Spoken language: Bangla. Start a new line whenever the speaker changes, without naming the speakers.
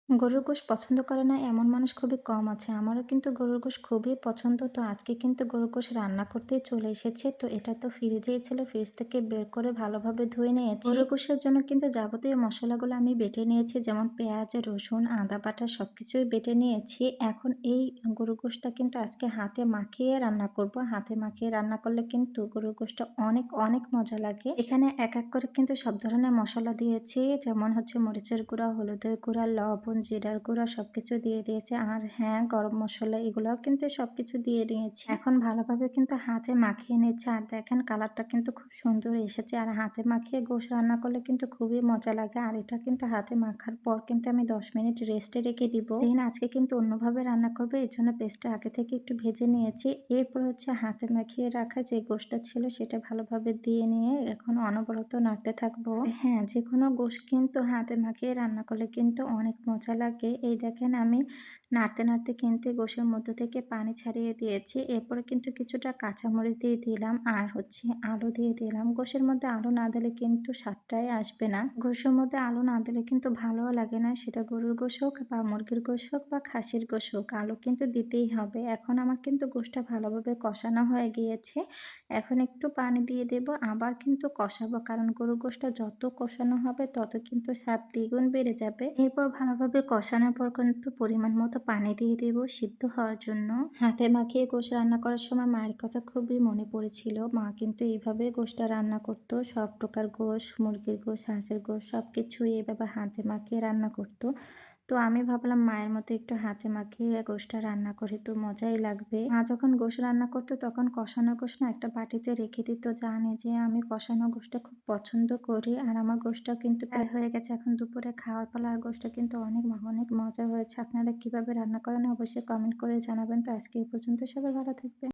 গরুর গোশ পছন্দ করে না এমন মানুষ খুবই কম আছে। আমারও কিন্তু গরুর গোশ খুবই পছন্দ। তো আজকে কিন্তু গরুর গোশ রান্না করতেই চলে এসেছি। তো এটা তো ফ্রিজেই ছিল। ফ্রিজ থেকে বের করে ভালোভাবে ধুয়ে নিয়েছি। গরুর গোশের জন্য কিন্তু যাবতীয় মসলাগুলো আমি বেটে নিয়েছি। যেমন পেঁয়াজ, রসুন, আদা বাটা সবকিছুই বেটে নিয়েছি। এখন এই গরুর গোশটা কিন্তু আজকে হাতে মাখিয়ে রান্না করব। হাতে মাখিয়ে রান্না করলে কিন্তু গরুর গোশটা অনেক অনেক মজা লাগে। এখানে এক এক করে কিন্তু সব ধরনের মসলা দিয়েছি। যেমন হচ্ছে মরিচের গুঁড়া, হলুদের গুঁড়া, লবণ, জিরার গুঁড়া সবকিছু দিয়ে দিয়েছি। আর হ্যাঁ, গরম মসলা এগুলাও কিন্তু সবকিছু দিয়ে নিয়েছি। এখন ভালোভাবে কিন্তু হাতে মাখিয়ে নিচ্ছি। আর দেখেন কালারটা কিন্তু খুব সুন্দর এসেছে। আর হাতে মাখিয়ে গোশ রান্না করলে কিন্তু খুবই মজা লাগে। আর এটা কিন্তু হাতে মাখার পর কিন্তু আমি 10 মিনিট রেস্টে রেখে দিব। দেন আজকে কিন্তু অন্যভাবে রান্না করবো। এর জন্য পেস্টটা আগে থেকে একটু ভেজে নিয়েছি। এরপর হচ্ছে হাতে মাখিয়ে রাখা যে গোশটা ছিল সেটা ভালোভাবে দিয়ে নিয়ে এখন অনবরত নাড়তে থাকবো। হ্যাঁ, যেকোনো গোশ কিন্তু হাতে মাখিয়ে রান্না করলে কিন্তু অনেক মজা লাগে। এই দেখেন আমি নাড়তে নাড়তে কিন্তু গোশের মধ্য থেকে পানি ছাড়িয়ে দিয়েছি। এরপরে কিন্তু কিছুটা কাঁচামরিচ দিয়ে দিলাম আর হচ্ছে আলু দিয়ে দিলাম। গোশের মধ্যে আলু না দিলে কিন্তু স্বাদটাই আসবে না। গোশের মধ্যে আলু না দিলে কিন্তু ভালোও লাগে না। সেটা গরুর গোশ হোক বা মুরগির গোশ হোক বা খাসির গোশ হোক, আলু কিন্তু দিতেই হবে। এখন আমার কিন্তু গোশটা ভালোভাবে কষানো হয়ে গিয়েছে। এখন একটু পানি দিয়ে দেব, আবার কিন্তু কষাবো। কারণ গরুর গোশটা যত কষানো হবে তত কিন্তু স্বাদ দ্বিগুণ বেড়ে যাবে। এরপর ভালোভাবে কষানোর পর কিন্তু পরিমাণ মতো পানি দিয়ে দেব সিদ্ধ হওয়ার জন্য। হাতে মাখিয়ে গোশ রান্না করার সময় মায়ের কথা খুবই মনে পড়েছিল। মা কিন্তু এইভাবে গোশটা রান্না করতো। সব প্রকার গোশ, মুরগির গোশ, হাঁসের গোশ সবকিছুই এভাবে হাতে মাখিয়ে রান্না করতো। তো আমি ভাবলাম মায়ের মতো একটু হাতে মাখিয়ে গোশটা রান্না করি, তো মজাই লাগবে। মা যখন গোশ রান্না করতো তখন কষানো গোশ না একটা বাটিতে রেখে দিত। জানে যে আমি কষানো গোশটা খুব পছন্দ করি। আর আমার গোশটাও কিন্তু প্রায় হয়ে গেছে। এখন দুপুরে খাওয়ার পালা। আর গোশটা কিন্তু অনেক অনেক মজা হয়েছে। আপনারা কিভাবে রান্না করেন অবশ্যই কমেন্ট করে জানাবেন। তো আজকে এই পর্যন্ত, সবাই ভালো থাকবেন।